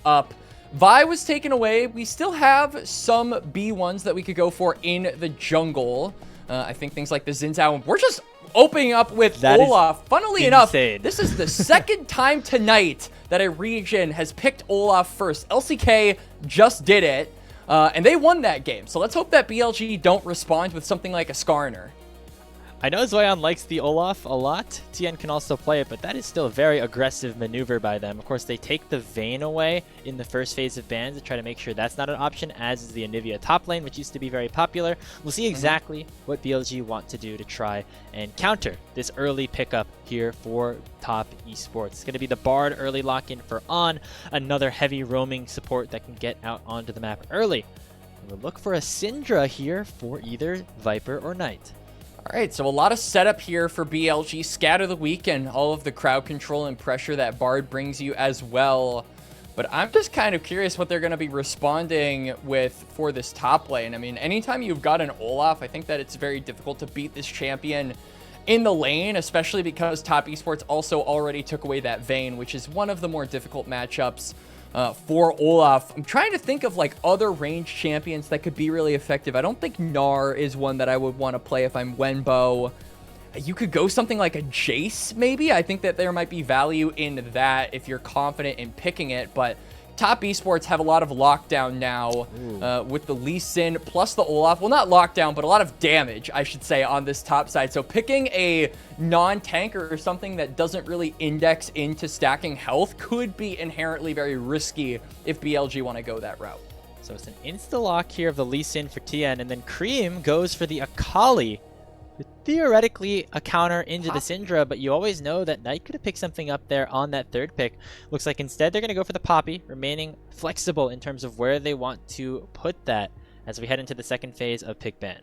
up. Vi was taken away. We still have some B1s that we could go for in the jungle. I think things like the Xin. We're just opening up with Olaf. Funnily enough, this is the second time tonight that a region has picked Olaf first. LCK just did it, and they won that game. So let's hope that BLG don't respond with something like a Skarner. I know Zuian likes the Olaf a lot. Tian can also play it, but that is still a very aggressive maneuver by them. Of course, they take the Vayne away in the first phase of bans to try to make sure that's not an option, as is the Anivia top lane, which used to be very popular. We'll see exactly what BLG want to do to try and counter this early pickup here for top esports. It's going to be the Bard early lock-in for On, another heavy roaming support that can get out onto the map early. We'll look for a Syndra here for either Viper or Knight. All right, so a lot of setup here for BLG. Scatter the weak and all of the crowd control and pressure that Bard brings you as well. But I'm just kind of curious what they're going to be responding with for this top lane. I mean, anytime you've got an Olaf, I think that it's very difficult to beat this champion in the lane, especially because top esports also already took away that Vayne, which is one of the more difficult matchups for Olaf. I'm trying to think of like other ranged champions that could be really effective. I don't think Gnar is one that I would want to play if I'm Wenbo. You could go something like a Jace, maybe. I think that there might be value in that if you're confident in picking it, but top esports have a lot of lockdown now with the Lee Sin plus the Olaf. Well, not lockdown, but a lot of damage, I should say, on this top side. So picking a non-tanker or something that doesn't really index into stacking health could be inherently very risky if BLG want to go that route. So it's an insta-lock here of the Lee Sin for Tian, and then Creme goes for the Akali. Theoretically a counter into the Syndra, but you always know that Knight could have picked something up there on that third pick. Looks like instead they're going to go for the Poppy, remaining flexible in terms of where they want to put that as we head into the second phase of pick ban.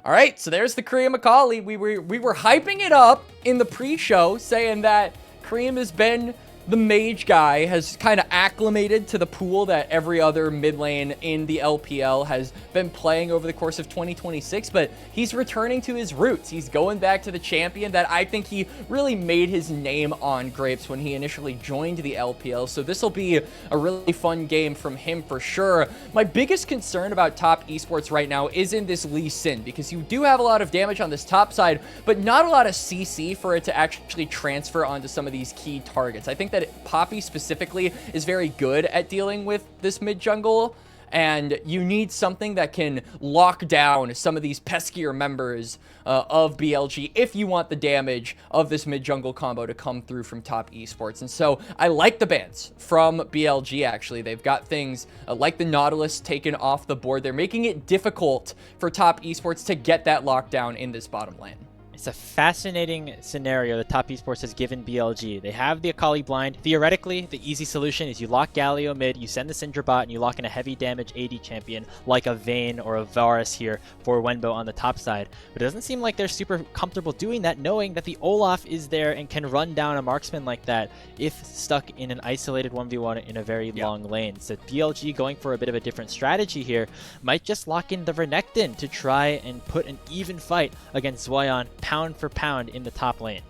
All right, so there's the Creme Akali. We were hyping it up in the pre-show, saying that Creme has been the mage guy, has kind of acclimated to the pool that every other mid lane in the LPL has been playing over the course of 2026, but he's returning to his roots. He's going back to the champion that I think he really made his name on Grapes when he initially joined the LPL, so this will be a really fun game from him for sure. My biggest concern about top esports right now is in this Lee Sin, because you do have a lot of damage on this top side, but not a lot of CC for it to actually transfer onto some of these key targets. I think that Poppy specifically is very good at dealing with this mid jungle, and you need something that can lock down some of these peskier members of BLG if you want the damage of this mid jungle combo to come through from top esports. And so I like the bans from BLG. Actually, they've got things like the Nautilus taken off the board. They're making it difficult for top esports to get that lockdown in this bottom lane. It's a fascinating scenario that Top Esports has given BLG. They have the Akali blind. Theoretically, the easy solution is you lock Galio mid, you send the Syndra bot, and you lock in a heavy damage AD champion like a Vayne or a Varus here for Wenbo on the top side. But it doesn't seem like they're super comfortable doing that, knowing that the Olaf is there and can run down a marksman like that if stuck in an isolated 1v1 in a very long lane. So BLG going for a bit of a different strategy here might just lock in the Renekton to try and put an even fight against Zuian pound for pound in the top lane.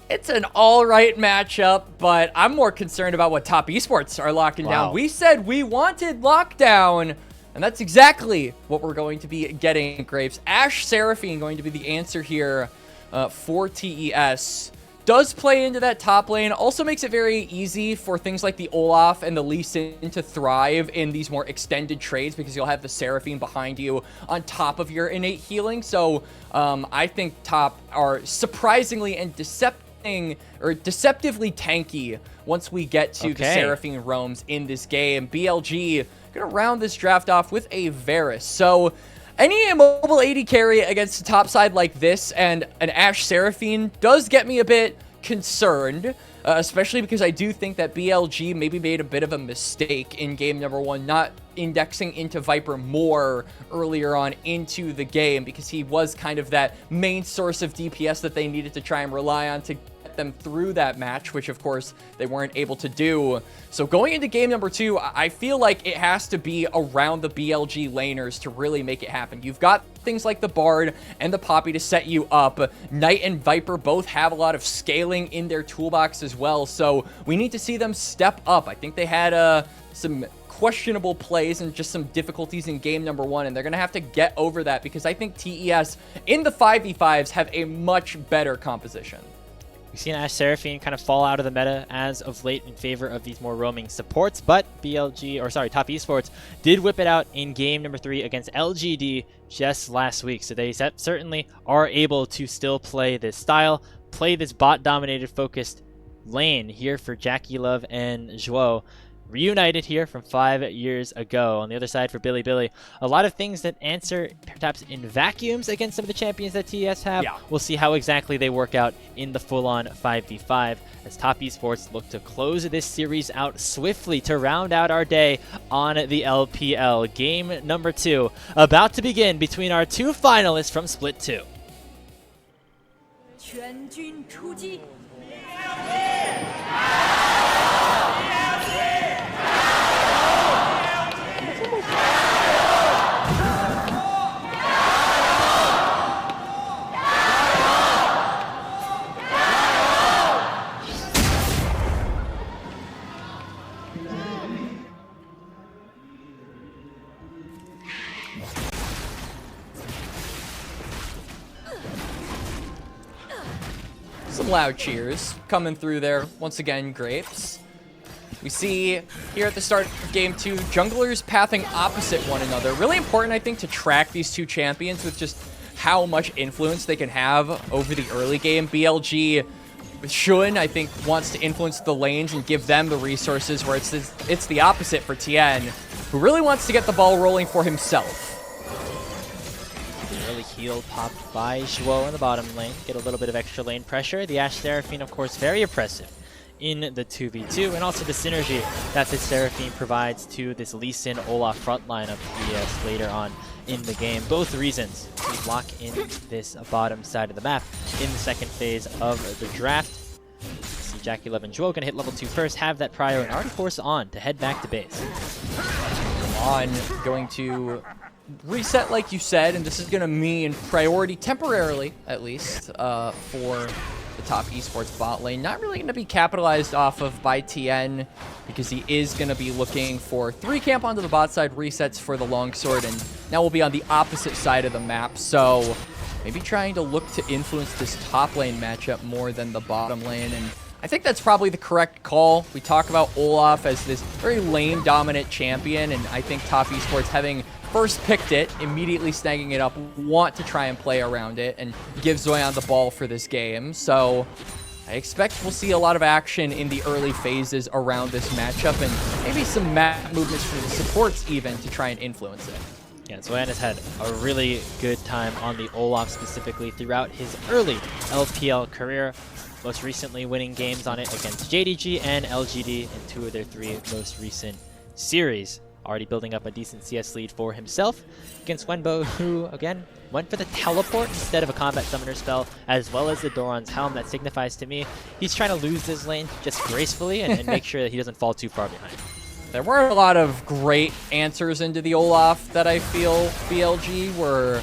It's an all right matchup, but I'm more concerned about what top esports are locking down. We said we wanted lockdown, and that's exactly what we're going to be getting, Grapes. Ashe Seraphine going to be the answer here for TES. Does play into that top lane, also makes it very easy for things like the Olaf and the Lee Sin to thrive in these more extended trades, because you'll have the Seraphine behind you on top of your innate healing. So I think top are surprisingly and deceptively tanky once we get to the Seraphine roams in this game. BLG gonna round this draft off with a Varus. So any immobile AD carry against a top side like this and an Ashe Seraphine does get me a bit concerned, especially because I do think that BLG maybe made a bit of a mistake in game number one, not indexing into Viper more earlier on into the game, because he was kind of that main source of DPS that they needed to try and rely on to get get them through that match, which of course they weren't able to do. So going into game number 2, I feel like it has to be around the BLG laners to really make it happen. You've got things like the Bard and the Poppy to set you up. Knight and Viper both have a lot of scaling in their toolbox as well, so we need to see them step up. I think they had some questionable plays and just some difficulties in game number 1, and they're gonna have to get over that because I think TES in the 5v5s have a much better composition. We've seen Ashe Seraphine kind of fall out of the meta as of late in favor of these more roaming supports, but Top Esports did whip it out in game number 3 against LGD just last week. So they certainly are able to still play this style, play this bot-dominated focused lane here for JackeyLove and Zhuo. Reunited here from 5 years ago. On the other side for Bilibili, a lot of things that answer perhaps in vacuums against some of the champions that TES have. Yeah. We'll see how exactly they work out in the full-on 5v5 as Top Esports look to close this series out swiftly to round out our day on the LPL. Game number 2 about to begin between our 2 finalists from Split 2. 全军出击！ Some loud cheers coming through there. Once again, Grapes. We see here at the start of game 2, junglers pathing opposite one another. Really important, I think, to track these 2 champions with just how much influence they can have over the early game. BLG with Zuian, I think, wants to influence the lanes and give them the resources, where it's the opposite for Tian, who really wants to get the ball rolling for himself. Early heal popped by Zhuo in the bottom lane. Get a little bit of extra lane pressure. The Ashe Seraphine, of course, very oppressive in the 2v2, and also the synergy that the Seraphine provides to this Lee Sin Olaf front line of TES later on in the game. Both reasons we lock in this bottom side of the map in the second phase of the draft. See JackeyLove and Zhuo gonna hit level 2 first, have that prior, and already force on to head back to base. On going to reset, like you said, and this is going to mean priority temporarily, at least, for the Top Esports bot lane. Not really going to be capitalized off of by Tian, because he is going to be looking for 3 camp onto the bot side resets for the longsword, and now we'll be on the opposite side of the map, so maybe trying to look to influence this top lane matchup more than the bottom lane, and I think that's probably the correct call. We talk about Olaf as this very lane-dominant champion, and I think Top Esports, having first picked it, immediately snagging it up, want to try and play around it and give Zuian the ball for this game. So I expect we'll see a lot of action in the early phases around this matchup, and maybe some map movements from the supports even to try and influence it. Yeah, Zuian has had a really good time on the Olaf specifically throughout his early LPL career. Most recently winning games on it against JDG and LGD in 2 of their 3 most recent series. Already building up a decent CS lead for himself against Wenbo, who, again, went for the teleport instead of a combat summoner spell, as well as the Doran's Helm. That signifies to me he's trying to lose this lane just gracefully and make sure that he doesn't fall too far behind. There weren't a lot of great answers into the Olaf that I feel BLG were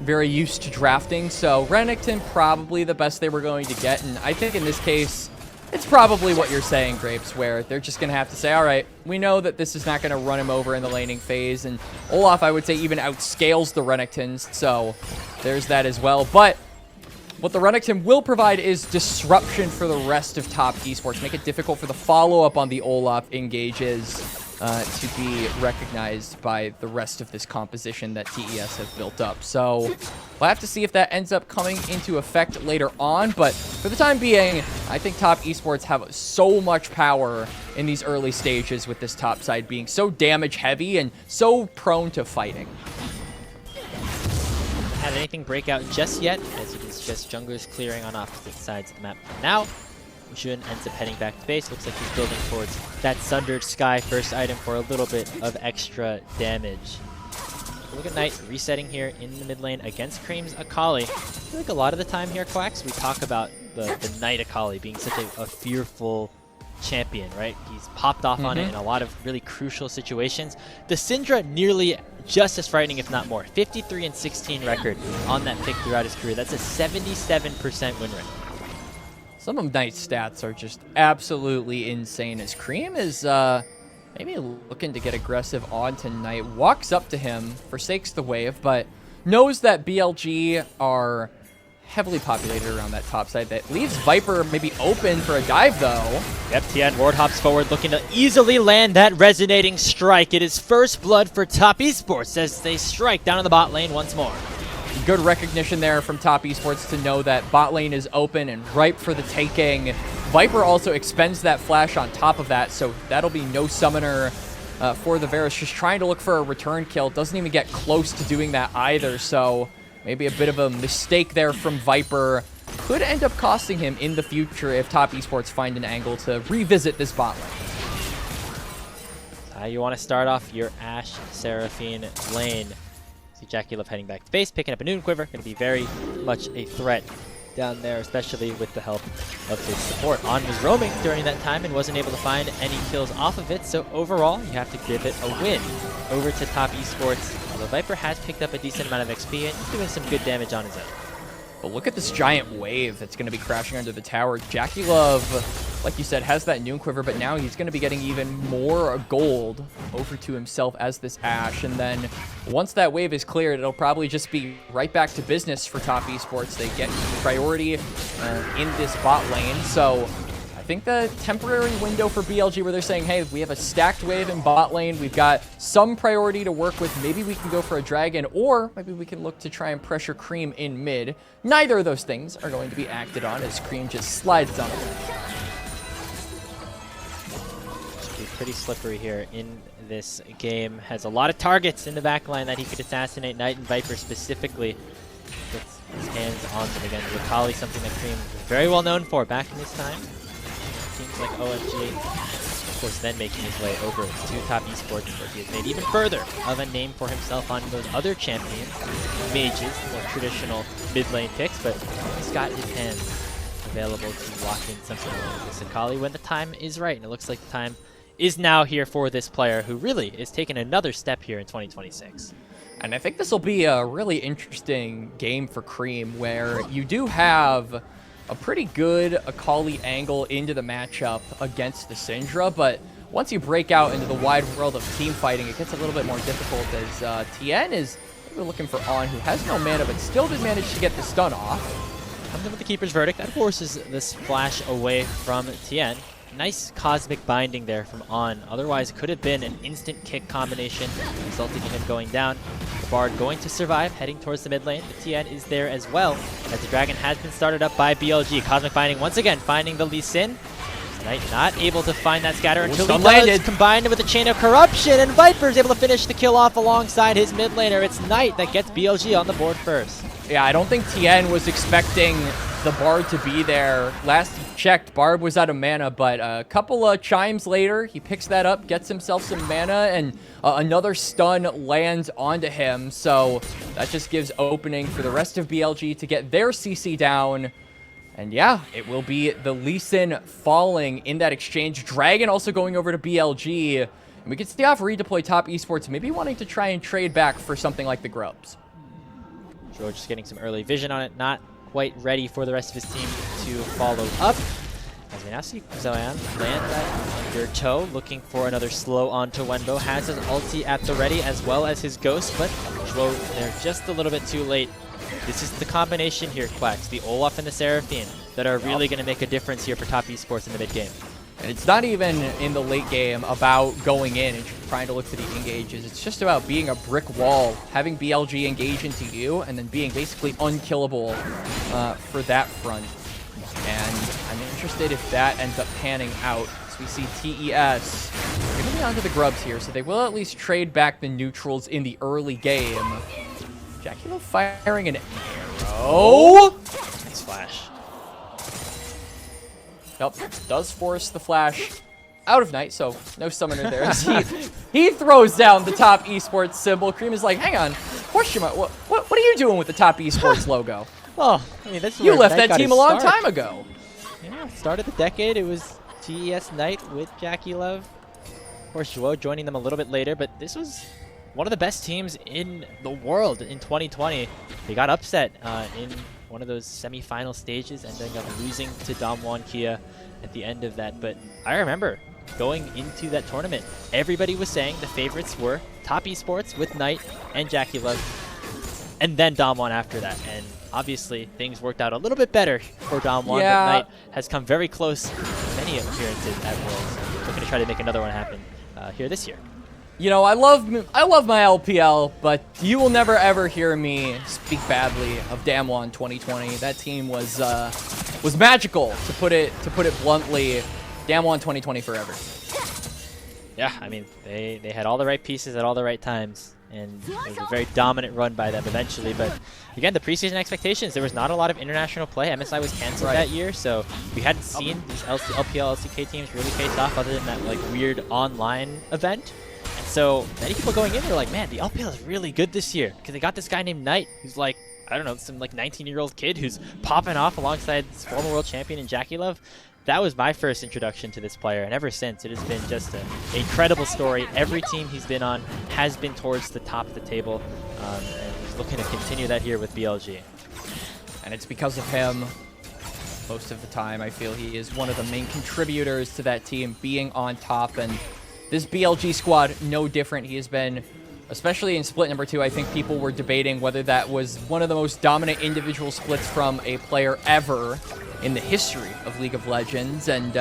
very used to drafting, so Renekton probably the best they were going to get, and I think in this case, it's probably what you're saying, Grapes, where they're just going to have to say, all right, we know that this is not going to run him over in the laning phase, and Olaf, I would say, even outscales the Renektons, so there's that as well. But what the Renekton will provide is disruption for the rest of Top Esports, make it difficult for the follow-up on the Olaf engages to be recognized by the rest of this composition that TES have built up. So we'll have to see if that ends up coming into effect later on, but for the time being, I think Top Esports have so much power in these early stages with this top side being so damage heavy and so prone to fighting. Had anything break out just yet, as it is just junglers clearing on opposite sides of the map. Now, Zuian ends up heading back to base. Looks like he's building towards that Sundered Sky first item for a little bit of extra damage. Look at Knight resetting here in the mid lane against Creme's Akali. I feel like a lot of the time here, Quacks, we talk about the Knight Akali being such a fearful champion, right? He's popped off on it in a lot of really crucial situations. The Syndra nearly just as frightening, if not more. 53-16 record on that pick throughout his career. That's a 77% win rate. Some of Knight's stats are just absolutely insane, as Creme is maybe looking to get aggressive on tonight. Walks up to him, forsakes the wave, but knows that BLG are heavily populated around that top side. That leaves Viper maybe open for a dive, though. Yep, Tian ward hops forward, looking to easily land that resonating strike. It is first blood for Top Esports as they strike down in the bot lane once more. Good recognition there from Top Esports to know that bot lane is open and ripe for the taking. Viper also expends that flash on top of that, so that'll be no summoner for the Varus. Just trying to look for a return kill. Doesn't even get close to doing that either, so maybe a bit of a mistake there from Viper. Could end up costing him in the future if Top Esports find an angle to revisit this bot lane. You want to start off your Ashe Seraphine lane. See JackeyLove heading back to base, picking up a Noon Quiver. Going to be very much a threat down there, especially with the help of his support. On was roaming during that time and wasn't able to find any kills off of it, so overall, you have to give it a win over to Top Esports. Although Viper has picked up a decent amount of XP and he's doing some good damage on his own. But look at this giant wave that's going to be crashing under the tower. JackeyLove, like you said, has that Noon Quiver, but now he's going to be getting even more gold over to himself as this Ashe. And then once that wave is cleared, it'll probably just be right back to business for Top Esports. They get priority in this bot lane. So I think the temporary window for BLG where they're saying, hey, we have a stacked wave in bot lane, we've got some priority to work with, maybe we can go for a dragon, or maybe we can look to try and pressure Creme in mid. Neither of those things are going to be acted on as Creme just slides on it. Should be pretty slippery here in this game. Has a lot of targets in the backline that he could assassinate. Knight and Viper specifically gets his hands on them again. Akali, something that Creme was very well known for back in his time. Teams like OMG, of course, then making his way over to Top Esports, where he has made even further of a name for himself on those other champions, mages, more traditional mid lane picks, but he's got his hands available to lock in something like this Akali when the time is right, and it looks like the time is now here for this player who really is taking another step here in 2026. And I think this will be a really interesting game for Creme, where you do have a pretty good Akali angle into the matchup against the Syndra, but once you break out into the wide world of team fighting, it gets a little bit more difficult as Tian is looking for On, who has no mana, but still did manage to get the stun off. Comes in with the Keeper's Verdict. That forces this flash away from Tian. Nice cosmic binding there from On. Otherwise, it could have been an instant kick combination, resulting in him going down. The Bard going to survive, heading towards the mid lane. The Tian is there as well, as the Dragon has been started up by BLG. Cosmic binding once again, finding the Lee Sin. Knight not able to find that scatter until he does, combined with the Chain of Corruption, and Viper's able to finish the kill off alongside his mid laner. It's Knight that gets BLG on the board first. Yeah, I don't think Tian was expecting the Bard to be there. Last he checked, Bard was out of mana, but a couple of chimes later, he picks that up, gets himself some mana, and another stun lands onto him. So that just gives opening for the rest of BLG to get their CC down. And yeah, it will be the Lee Sin falling in that exchange. Dragon also going over to BLG. And we can see off redeploy Top Esports, maybe wanting to try and trade back for something like the Grubs. George just getting some early vision on it, not quite ready for the rest of his team to follow up. As we now see Zuian land that undertow, looking for another slow onto Wenbo. Has his ulti at the ready as well as his ghost, but Zhuo there just a little bit too late. This is the combination here, Quacks, the Olaf and the Seraphine, that are really going to make a difference here for Top Esports in the mid game. And it's not even in the late game about going in and trying to look for the engages. It's just about being a brick wall, having BLG engage into you, and then being basically unkillable for that front. And I'm interested if that ends up panning out. As we see TES going to be onto the Grubs here, so they will at least trade back the neutrals in the early game. JackeyLove firing an arrow. Nice flash. Yep, does force the flash out of Knight, so no summoner there. He throws down the top esports symbol. Creme is like, hang on, question mark. What are you doing with the top esports logo? Well, I mean, that's You where left Knight that got team a his long start. time ago. Yeah, start of the decade, it was TES Knight with JackeyLove. Of course, Zuo joining them a little bit later, but this was one of the best teams in the world in 2020. They got upset in one of those semi-final stages, ending up losing to Damwon Kia at the end of that. But I remember going into that tournament, everybody was saying the favorites were top esports with Knight and JackeyLove, and then Damwon after that. And obviously, things worked out a little bit better for Damwon, Yeah. but Knight has come very close to many appearances at Worlds. Looking to try to make another one happen here this year. You know, I love my LPL, but you will never ever hear me speak badly of Damwon 2020. That team was magical, to put it bluntly. Damwon 2020 forever. Yeah, I mean, they had all the right pieces at all the right times, and it was a very dominant run by them eventually. But again, the preseason expectations, there was not a lot of international play. MSI was canceled that year, so we hadn't seen these LPL, LCK teams really face off other than that like weird online event. And so many people going in were like, man, the LPL is really good this year because they got this guy named Knight who's like, I don't know, some like 19-year-old kid who's popping off alongside this former world champion in JackeyLove. That was my first introduction to this player, and ever since, it has been just an incredible story. Every team he's been on has been towards the top of the table, and he's looking to continue that here with BLG. And it's because of him, most of the time, I feel he is one of the main contributors to that team being on top. And this BLG squad, no different. He has been, especially in split number 2, I think people were debating whether that was one of the most dominant individual splits from a player ever in the history of League of Legends, and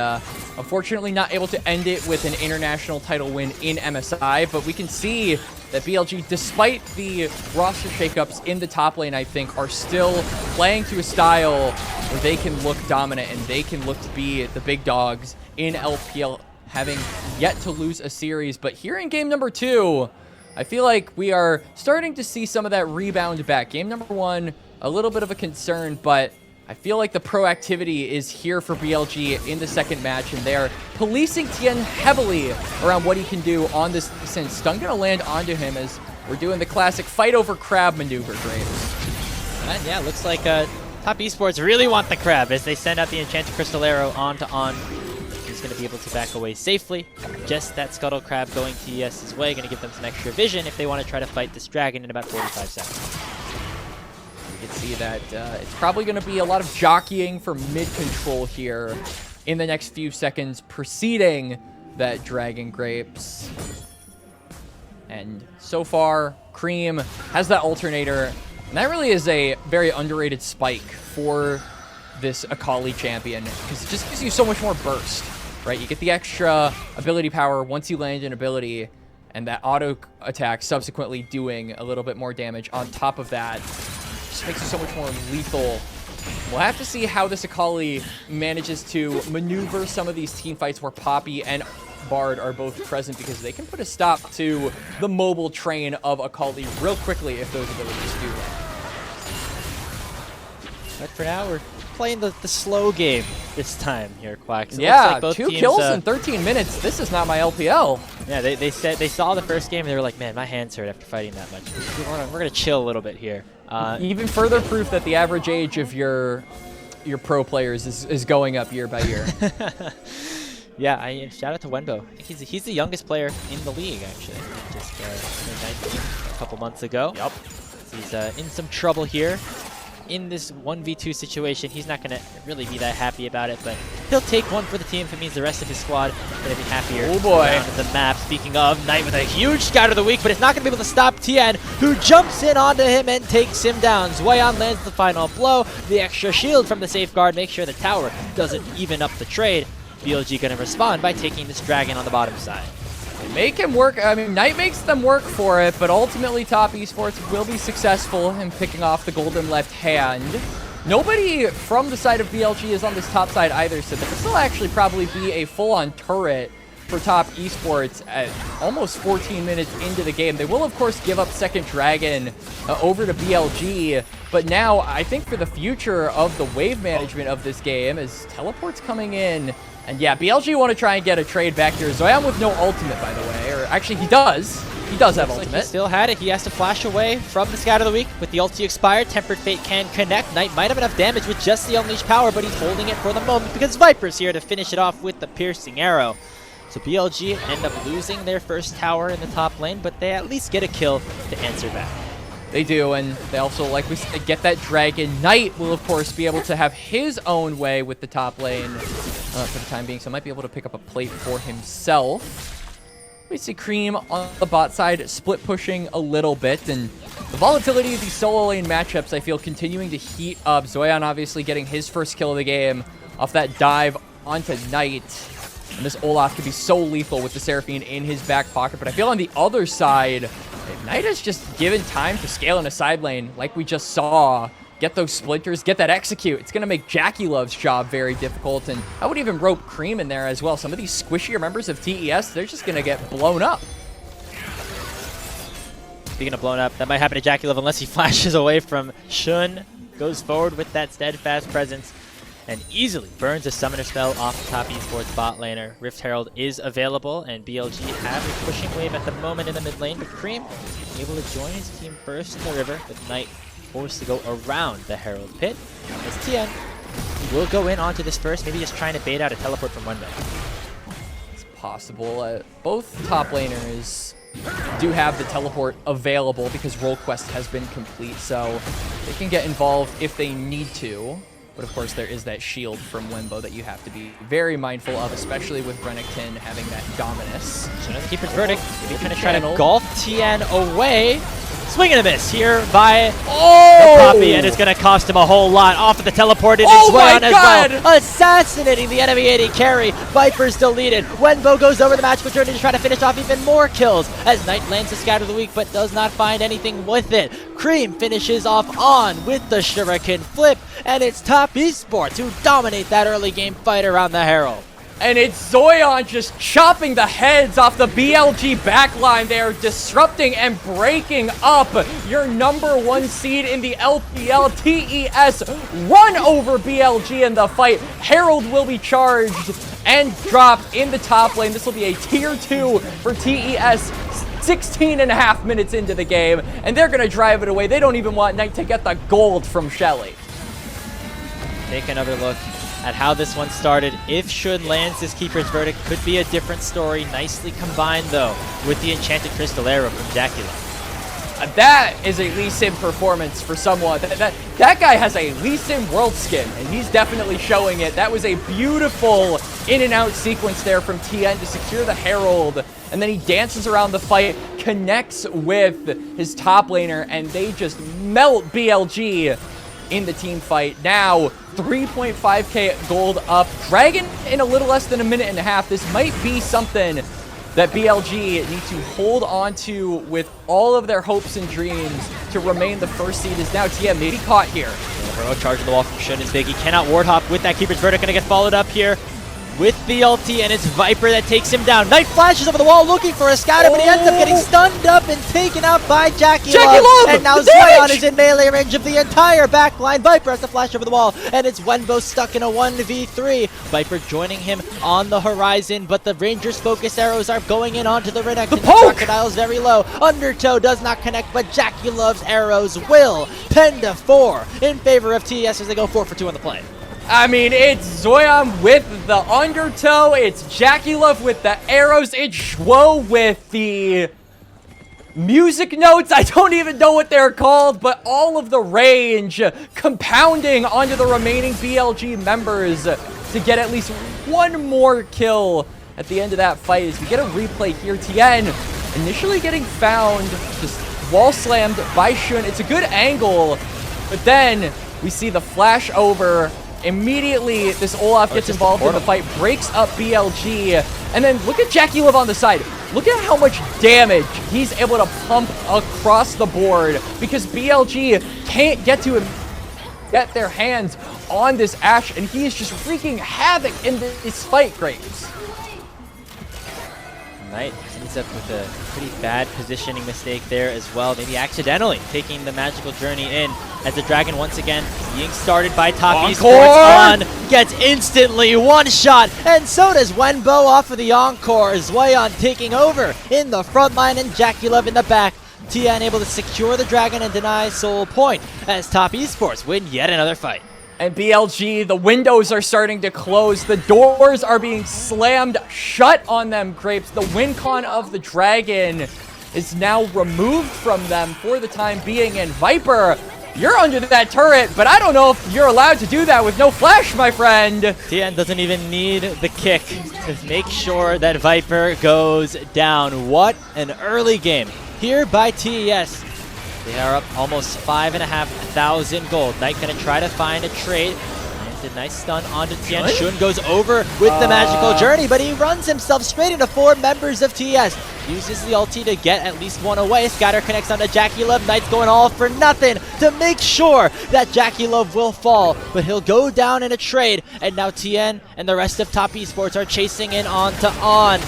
unfortunately not able to end it with an international title win in MSI, but we can see that BLG, despite the roster shakeups in the top lane, I think, are still playing to a style where they can look dominant and they can look to be the big dogs in LPL, having yet to lose a series. But here in game number 2, I feel like we are starting to see some of that rebound back. Game number 1, a little bit of a concern, but I feel like the proactivity is here for BLG in the second match, and they are policing Tian heavily around what he can do on this. Since stun gonna land onto him as we're doing the classic fight over crab maneuver, Graves. And yeah, looks like Top Esports really want the crab as they send out the Enchanted Crystal Arrow onto On. He's going to be able to back away safely. Just that Scuttle Crab going TES's way, going to give them some extra vision if they want to try to fight this dragon in about 45 seconds. You can see that it's probably going to be a lot of jockeying for mid-control here in the next few seconds preceding that Dragon Grapes. And so far, Creme has that alternator, and that really is a very underrated spike for this Akali champion, because it just gives you so much more burst, right? You get the extra ability power once you land an ability, and that auto attack subsequently doing a little bit more damage on top of that. Just makes it so much more lethal. We'll have to see how this Akali manages to maneuver some of these team fights where Poppy and Bard are both present, because they can put a stop to the mobile train of Akali real quickly if those abilities do that. But for now, we're playing the slow game this time here, Quack. So it Yeah, looks like both 2 teams, kills in 13 minutes. This is not my LPL. Yeah, they said they saw the first game and they were like, man, my hands hurt after fighting that much. We're gonna chill a little bit here. Even further proof that the average age of your pro players is going up year by year. Yeah, shout out to Wenbo. I think he's the youngest player in the league, actually. Just turned 19 a couple months ago. Yep. So he's in some trouble here. In this 1v2 situation, he's not going to really be that happy about it, but he'll take one for the team if it means the rest of his squad are going to be happier. Oh boy. Around the map. Speaking of, Knight with a huge scout of the week, but it's not going to be able to stop Tian, who jumps in onto him and takes him down. Zuian lands the final blow. The extra shield from the safeguard makes sure the tower doesn't even up the trade. BLG going to respond by taking this dragon on the bottom side. Make him work. I mean, Knight makes them work for it, but ultimately Top Esports will be successful in picking off the golden left hand. Nobody from the side of BLG is on this top side either, so this will actually probably be a full-on turret for Top Esports at almost 14 minutes into the game. They will, of course, give up second dragon over to BLG, but now I think for the future of the wave management of this game is teleports coming in. And yeah, BLG want to try and get a trade back here. Zuian with no ultimate, by the way. Or actually, he does. He does have ultimate. Like he still had it. He has to flash away from the Scout of the Week. With the ulti expired, Tempered Fate can connect. Knight might have enough damage with just the Unleashed Power, but he's holding it for the moment because Viper's here to finish it off with the Piercing Arrow. So BLG end up losing their first tower in the top lane, but they at least get a kill to answer back. They do, and they also, like we said, get that dragon. Knight will, of course, be able to have his own way with the top lane for the time being, so might be able to pick up a plate for himself. We see Creme on the bot side split pushing a little bit, and the volatility of these solo lane matchups, I feel, continuing to heat up. Zuian obviously getting his first kill of the game off that dive onto Knight. And this Olaf could be so lethal with the Seraphine in his back pocket, but I feel on the other side, if Knight is just given time to scale in a side lane, like we just saw, get those splinters, get that execute, it's going to make JackeyLove's job very difficult, and I would even rope Creme in there as well. Some of these squishier members of TES, they're just going to get blown up. Speaking of blown up, that might happen to JackeyLove unless he flashes away from Shun, goes forward with that steadfast presence, and easily burns a summoner spell off the Top Esports bot laner. Rift Herald is available, and BLG have a pushing wave at the moment in the mid lane, but Creme able to join his team first in the river, with Knight forced to go around the Herald pit. As Tian will go in onto this first, maybe just trying to bait out a teleport from Wenbo. It's possible. Both top laners do have the teleport available because role quest has been complete, so they can get involved if they need to. But of course, there is that shield from Wenbo that you have to be very mindful of, especially with Renekton having that Dominus. So now the Keeper's Verdict, maybe going to try to golf Tian away. Swing and a miss here by the Cubby, and it's going to cost him a whole lot. Off of the teleport into Zuian as well. Assassinating the enemy AD carry. Viper's deleted. Wenbo goes over the magical journey to try to finish off even more kills as Knight lands the Scout of the Week, but does not find anything with it. Creme finishes off on with the Shuriken flip, and it's Top Esports who dominate that early game fight around the Herald. And it's Zuian just chopping the heads off the BLG backline. They are disrupting and breaking up your #1 seed in the LPL. TES run over BLG in the fight. Herald will be charged and dropped in the top lane. This will be a tier 2 for TES. 16.5 minutes into the game, and they're going to drive it away. They don't even want Knight to get the gold from Shelly. Take another look at how this one started. If Shun lands this Keeper's Verdict, could be a different story. Nicely combined, though, with the Enchanted Crystal Arrow from JackeyLove. That is a Lee Sin performance for someone. That guy has a Lee Sin world skin, and he's definitely showing it. That was a beautiful in-and-out sequence there from Tian to secure the Herald, and then he dances around the fight, connects with his top laner, and they just melt BLG in the team fight. Now, 3.5k gold up. Dragon in a little less than a minute and a half. This might be something that BLG need to hold on to with all of their hopes and dreams to remain the first seed. Is now TM maybe caught here. Heroic charge on the wall from Shun is big. He cannot ward hop with that Keeper's Verdict. Gonna get followed up here with the ulti, and it's Viper that takes him down. Knight flashes over the wall looking for a scouter, but he ends up getting stunned up and taken out by JackeyLove. And now Zuian is in melee range of the entire backline. Viper has to flash over the wall, and it's Wenbo stuck in a 1v3. Viper joining him on the horizon, but the Rangers' focus arrows are going in onto the Renekton. The Crocodile's very low. Undertow does not connect, but JackeyLove's arrows will. 10-4 in favor of TES as they go 4 for 2 on the play. I mean, it's Zuian with the Undertow, it's JackeyLove with the arrows, it's Shwo with the music notes. I don't even know what they're called, but all of the range compounding onto the remaining BLG members to get at least one more kill at the end of that fight. As we get a replay here, Tian initially getting found, just wall slammed by Shun. It's a good angle, but then we see the flash over. Immediately, this Olaf gets involved in the fight, breaks up BLG, and then look at JackeyLove on the side. Look at how much damage he's able to pump across the board because BLG can't get to him, get their hands on this Ashe, and he is just wreaking havoc in this fight, Graves. Knight ends up with a pretty bad positioning mistake there as well, maybe accidentally taking the magical journey in as the Dragon once again being started by Top Esports on, gets instantly one shot, and so does Wenbo off of the Encore. Zuian taking over in the front line and JackeyLove in the back. Tian able to secure the Dragon and deny Soul Point as Top Esports win yet another fight. And BLG, the windows are starting to close. The doors are being slammed shut on them, Grapes. The win con of the Dragon is now removed from them for the time being. And Viper, you're under that turret, but I don't know if you're allowed to do that with no flash, my friend. Tian doesn't even need the kick to make sure that Viper goes down. What an early game here by TES. They are up almost 5,500 gold. Knight gonna try to find a trade. And a nice stun onto Tian. Shun goes over with the magical journey, but he runs himself straight into 4 members of TES. Uses the ulti to get at least one away. Scatter connects onto JackeyLove. Knight's going all for nothing to make sure that JackeyLove will fall, but he'll go down in a trade. And now Tian and the rest of Top Esports are chasing in onto On.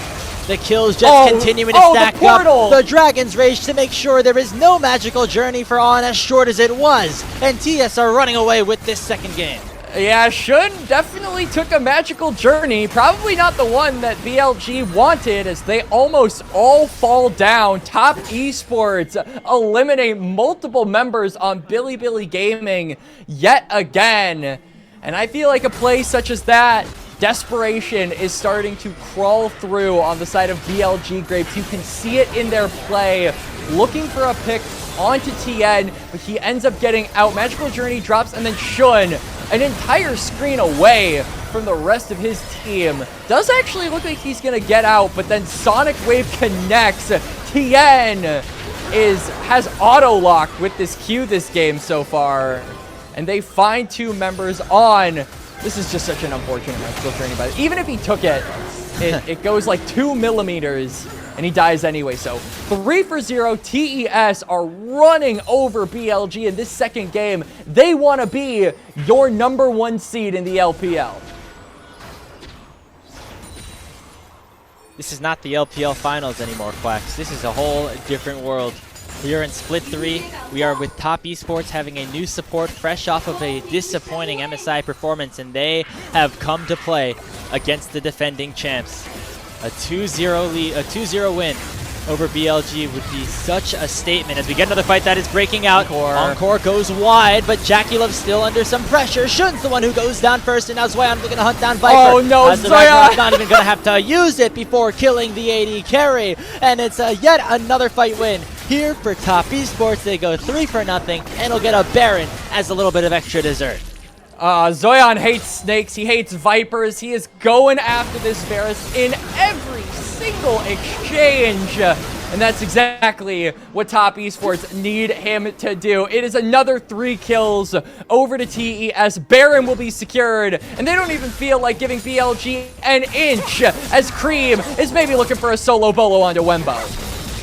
The kills just continuing to stack up. The Dragon's Rage to make sure there is no magical journey for On, as short as it was. And TS are running away with this second game. Yeah, Shun definitely took a magical journey. Probably not the one that BLG wanted, as they almost all fall down. Top Esports eliminate multiple members on Bilibili Gaming yet again. And I feel like a play such as that, desperation is starting to crawl through on the side of BLG Grapes. You can see it in their play, looking for a pick onto Tian, but he ends up getting out. Magical Journey drops, and then Shun, an entire screen away from the rest of his team. Does actually look like he's gonna get out, but then Sonic Wave connects. Tian has auto-lock with this Q this game so far, and they find 2 members on. This is just such an unfortunate magical journey, but even if he took it, it goes like 2 millimeters, and he dies anyway. So 3-for-0, TES are running over BLG in this second game. They want to be your #1 seed in the LPL. This is not the LPL finals anymore, Quacks. This is a whole different world. We are in Split 3. We are with Top Esports having a new support fresh off of a disappointing MSI performance, and they have come to play against the defending champs. A 2-0 win over BLG would be such a statement as we get another fight that is breaking out. Encore goes wide, but JackeyLove still under some pressure. Shun's the one who goes down first, and now Zuian looking to hunt down Viper. Oh no, Zuian's not even going to have to use it before killing the AD carry, and it's yet another fight win. Here for Top Esports, they go 3-for-0, and will get a Baron as a little bit of extra dessert. Zuian hates snakes, he hates vipers, he is going after this Varus in every single exchange. And that's exactly what Top Esports need him to do. It is another 3 kills over to TES. Baron will be secured, and they don't even feel like giving BLG an inch, as Creme is maybe looking for a solo bolo onto Wenbo.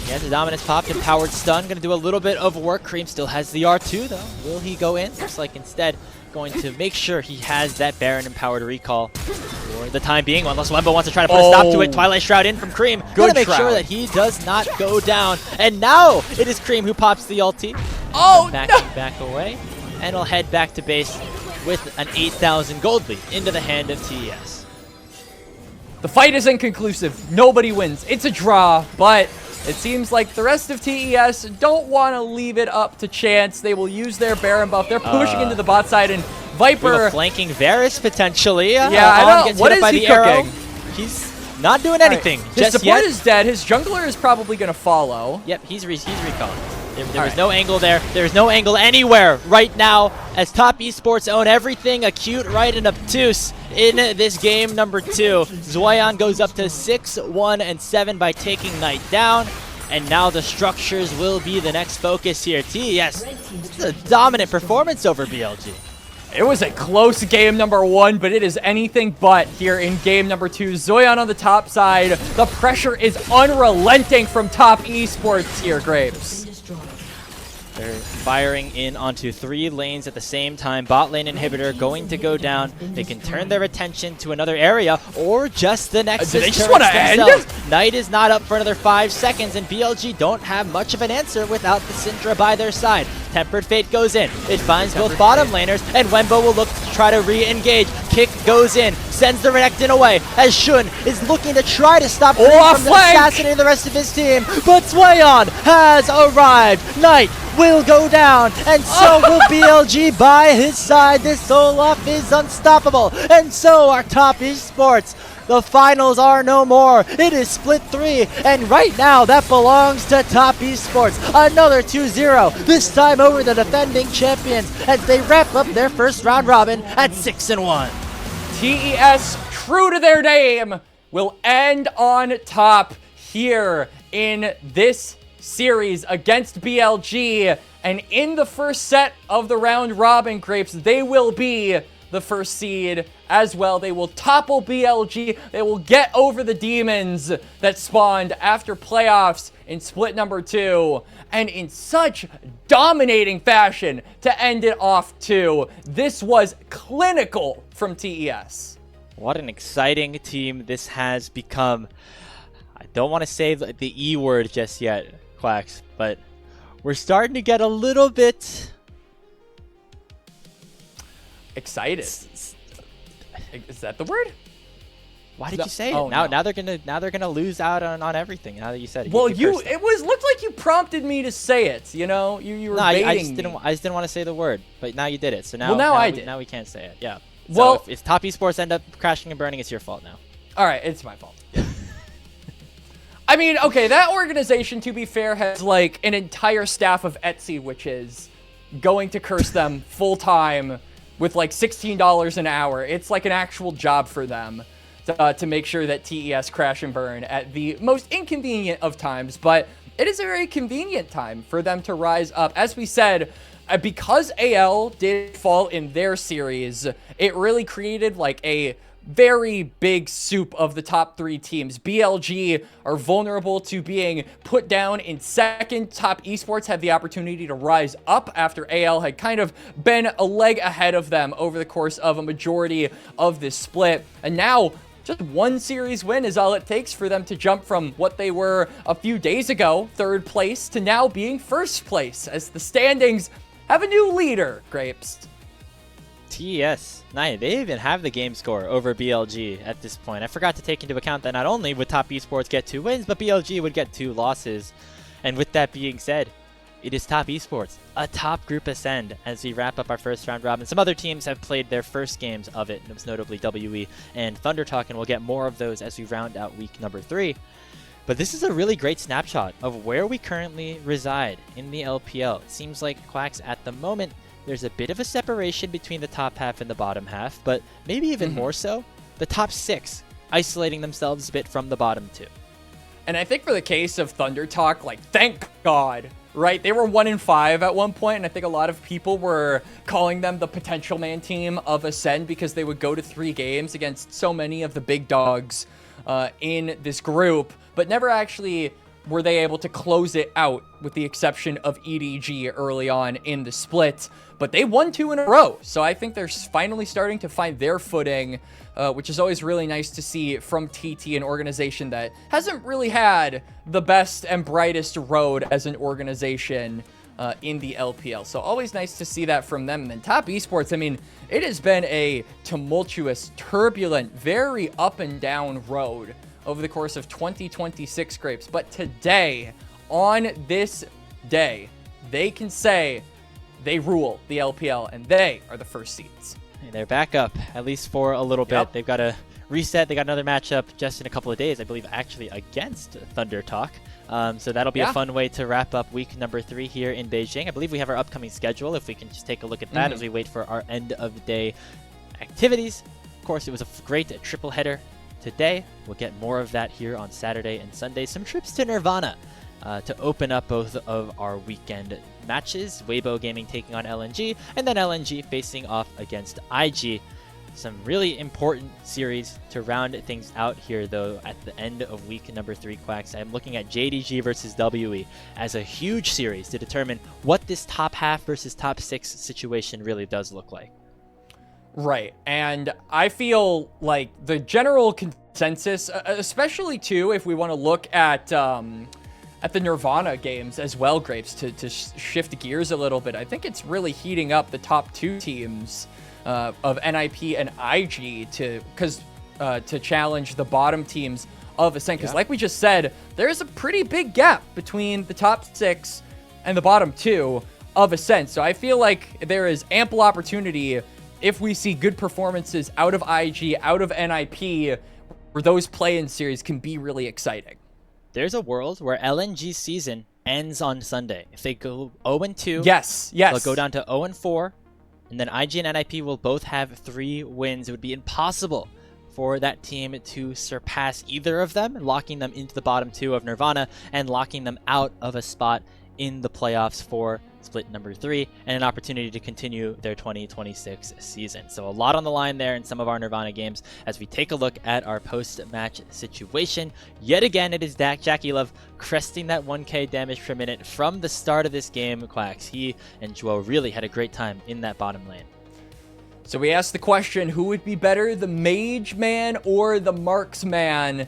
Yeah, the dominance popped, empowered stun, gonna do a little bit of work. Creme still has the R2 though. Will he go in? Looks like instead going to make sure he has that Baron empowered recall for the time being, unless Wenbo wants to try to put a stop to it. Twilight Shroud in from Creme. Gonna make sure that he does not go down. And now it is Creme who pops the ulti. Backing back away, and he'll head back to base with an 8,000 gold lead into the hand of TES. The fight is inconclusive. Nobody wins. It's a draw, but it seems like the rest of TES don't want to leave it up to chance. They will use their Baron buff. They're pushing into the bot side, and Viper flanking Varus potentially. Yeah, I don't. What is he cooking? He's not doing anything. His support is dead. His jungler is probably going to follow. Yep, he's recalling. There was no angle there. There's no angle anywhere right now, as Top Esports own everything acute, right, and obtuse in this game #2. Zuian goes up to 6-1-7 by taking Knight down, and now the structures will be the next focus here. TES, it's a dominant performance over BLG. It was a close game #1, but it is anything but here in game #2. Zuian on the top side. The pressure is unrelenting from Top Esports here, Grapes. They're firing in onto 3 lanes at the same time. Bot lane inhibitor going to go down. They can turn their attention to another area or just the Nexus Do they just turrets want to end? themselves. Knight is not up for another 5 seconds, and BLG don't have much of an answer without the Syndra by their side. Tempered Fate goes in. It finds both bottom laners, and Wenbo will look to try to re-engage. Kick goes in, sends the Renekton away, as Shun is looking to try to stop Creme from assassinating the rest of his team. But Zuian has arrived. Knight will go down, and so will BLG by his side. This Olaf is unstoppable, and so are Top Esports. The finals are no more. It is split 3, and right now that belongs to Top Esports. Another 2-0, this time over the defending champions, as they wrap up their first round robin at 6-1. TES, true to their name, will end on top here in this series against BLG, and in the first set of the round robin, Grapes, they will be the first seed as well. They will topple BLG. They will get over the demons that spawned after playoffs in split number 2, and in such dominating fashion to end it off too. This was clinical from TES. What an exciting team this has become. I don't want to say the E word just yet, Quacks, but we're starting to get a little bit excited. Is that the word? Why did you say it? Oh, now they're gonna lose out on everything. Now that you said it. Well, looked like you prompted me to say it. You know, you were baiting I just didn't want to say the word, but now you did it. So now, now we can't say it. Yeah. So well, if Top Esports end up crashing and burning, it's your fault now. All right, it's my fault. I mean, okay, that organization, to be fair, has like an entire staff of Etsy witches going to curse them full time with like $16 an hour. It's like an actual job for them to make sure that TES crash and burn at the most inconvenient of times, but it is a very convenient time for them to rise up. As we said, because AL did fall in their series, it really created like a very big soup of the top 3 teams. BLG are vulnerable to being put down in second. Top Esports had the opportunity to rise up after AL had kind of been a leg ahead of them over the course of a majority of this split. And now just 1 series win is all it takes for them to jump from what they were a few days ago, 3rd place, to now being 1st place, as the standings have a new leader, Grapes. TES, they even have the game score over BLG at this point. I forgot to take into account that not only would Top Esports get 2 wins, but BLG would get 2 losses. And with that being said, it is Top Esports, a top group ascend as we wrap up our first round robin. Some other teams have played their first games of it, most notably WE and Thunder Talk, and we'll get more of those as we round out week number 3. But this is a really great snapshot of where we currently reside in the LPL. It seems like, Quacks, at the moment, there's a bit of a separation between the top half and the bottom half, but maybe even more so, the top 6 isolating themselves a bit from the bottom 2. And I think for the case of Thunder Talk, like, thank God, right? They were 1-5 at one point, and I think a lot of people were calling them the potential man team of Ascend because they would go to 3 games against so many of the big dogs in this group, but never actually were they able to close it out, with the exception of EDG early on in the split. But they won 2 in a row, so I think they're finally starting to find their footing, which is always really nice to see from TT, an organization that hasn't really had the best and brightest road as an organization in the LPL. So always nice to see that from them. And then Top Esports, I mean, it has been a tumultuous, turbulent, very up and down road over the course of 2026, Grapes. But today, on this day, they can say they rule the LPL, and they are the first seeds. And they're back up, at least for a little bit. Yep. They've got to reset. They got another matchup just in a couple of days, I believe, actually against Thunder Talk. So that'll be a fun way to wrap up week number 3 here in Beijing. I believe we have our upcoming schedule, if we can just take a look at that as we wait for our end of the day activities. Of course, it was a great triple header today. We'll get more of that here on Saturday and Sunday. Some trips to Nirvana to open up both of our weekend matches. Weibo Gaming taking on LNG, and then LNG facing off against IG. some really important series to round things out here, though, at the end of week number 3, Quacks. I'm looking at JDG versus WE as a huge series to determine what this top half versus top 6 situation really does look like. Right, and I feel like the general consensus, especially too, if we want to look at the Nirvana games as well, Grapes, to shift gears a little bit, I think it's really heating up the top 2 teams of NIP and IG to challenge the bottom teams of Ascent. Because like we just said, there's a pretty big gap between the top 6 and the bottom 2 of Ascent. So I feel like there is ample opportunity if we see good performances out of IG, out of NIP, where those play-in series can be really exciting. There's a world where LNG's season ends on Sunday. If they go 0-2, yes, they'll go down to 0-4. And then IG and NIP will both have 3 wins. It would be impossible for that team to surpass either of them, locking them into the bottom 2 of Nirvana and locking them out of a spot in the playoffs for split number 3 and an opportunity to continue their 2026 season. So a lot on the line there in some of our Nirvana games as we take a look at our post-match situation. Yet again, it is JackeyLove cresting that 1k damage per minute from the start of this game, Quacks. He and Joe really had a great time in that bottom lane. So we asked the question, who would be better, the Mage Man or the Marksman?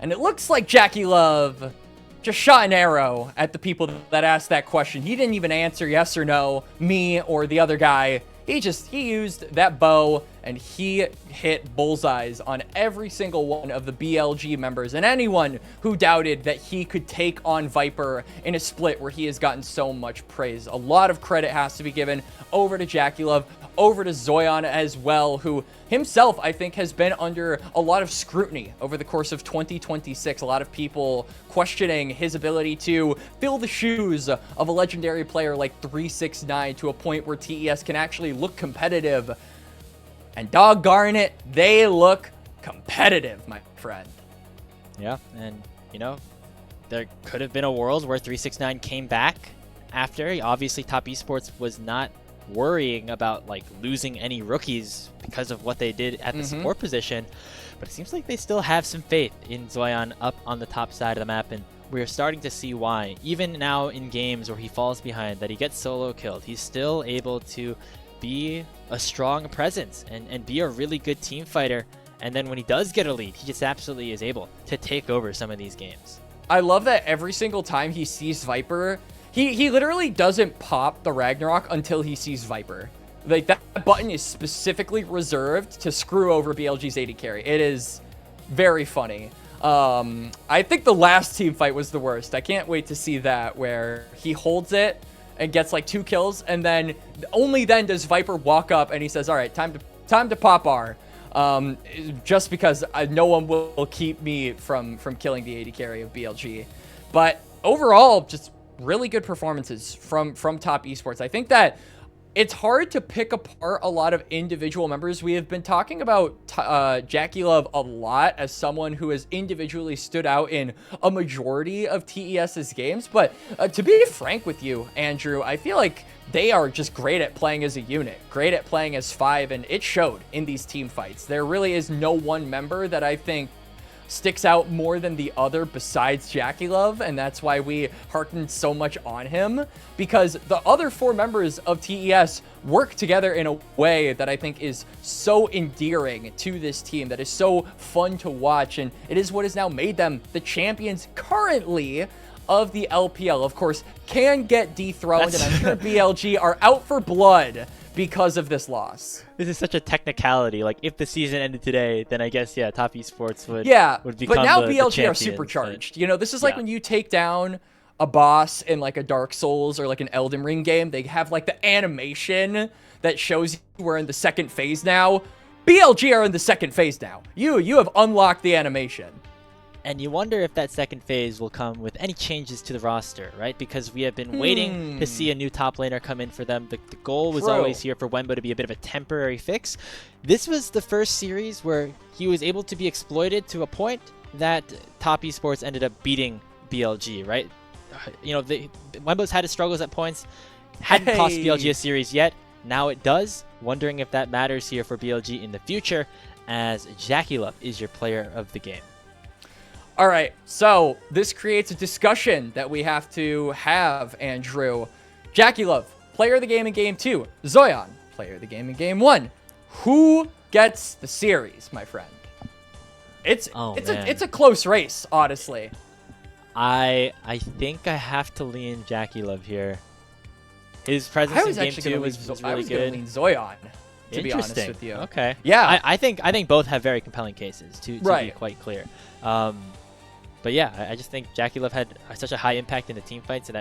And it looks like JackeyLove just shot an arrow at the people that asked that question. He didn't even answer yes or no, me or the other guy. He used that bow and he hit bullseyes on every single one of the BLG members and anyone who doubted that he could take on Viper in a split where he has gotten so much praise. A lot of credit has to be given over to JackeyLove, over to Zuian as well, who himself, I think, has been under a lot of scrutiny over the course of 2026. A lot of people questioning his ability to fill the shoes of a legendary player like 369 to a point where TES can actually look competitive. And doggone it, they look competitive, my friend. Yeah, and, you know, there could have been a world where 369 came back after. Obviously, Top Esports was not worrying about like losing any rookies because of what they did at the support position, but it seems like they still have some faith in Zuian up on the top side of the map, and we're starting to see why. Even now in games where he falls behind, that he gets solo killed, he's still able to be a strong presence and be a really good team fighter, and then when he does get a lead, he just absolutely is able to take over some of these games. I love that every single time he sees Viper, he literally doesn't pop the Ragnarok until he sees Viper. Like, that button is specifically reserved to screw over BLG's AD carry. It is very funny. I think the last team fight was the worst. I can't wait to see that, where he holds it and gets like 2 kills, and then only then does Viper walk up and he says, all right, time to pop R. Just because no one will keep me from killing the AD carry of BLG. But overall, just really good performances from Top Esports. I think that it's hard to pick apart a lot of individual members. We have been talking about JackeyLove a lot as someone who has individually stood out in a majority of TES's games. But to be frank with you, Andrew, I feel like they are just great at playing as a unit, great at playing as 5, and it showed in these team fights. There really is no one member that I think sticks out more than the other besides JackeyLove, and that's why we harkened so much on him, because the other 4 members of TES work together in a way that I think is so endearing to this team, that is so fun to watch, and it is what has now made them the champions currently of the LPL. Of course, can get dethroned, and I'm sure BLG are out for blood because of this loss. This is such a technicality. Like, if the season ended today, then I guess, yeah, Top Esports would become but now the BLG are supercharged. But, you know, this is like when you take down a boss in like a Dark Souls or like an Elden Ring game. They have like the animation that shows you we're in the second phase now. BLG are in the second phase now. You have unlocked the animation. And you wonder if that second phase will come with any changes to the roster, right? Because we have been waiting to see a new top laner come in for them. The goal was always here for Wenbo to be a bit of a temporary fix. This was the first series where he was able to be exploited to a point that Top Esports ended up beating BLG, right? You know, Wenbo's had his struggles at points. Hadn't cost BLG a series yet. Now it does. Wondering if that matters here for BLG in the future, as JackeyLove is your player of the game. All right, so this creates a discussion that we have to have, Andrew. JackeyLove, player of the game in Game 2. Zuian, player of the game in Game 1. Who gets the series, my friend? It's a close race, honestly. I think I have to lean JackeyLove here. His presence in Game 2 was really good. I was going to lean Zuian, to be honest with you. Okay. Yeah. I think both have very compelling cases, to be quite clear. But yeah, I just think JackeyLove had such a high impact in the team fights that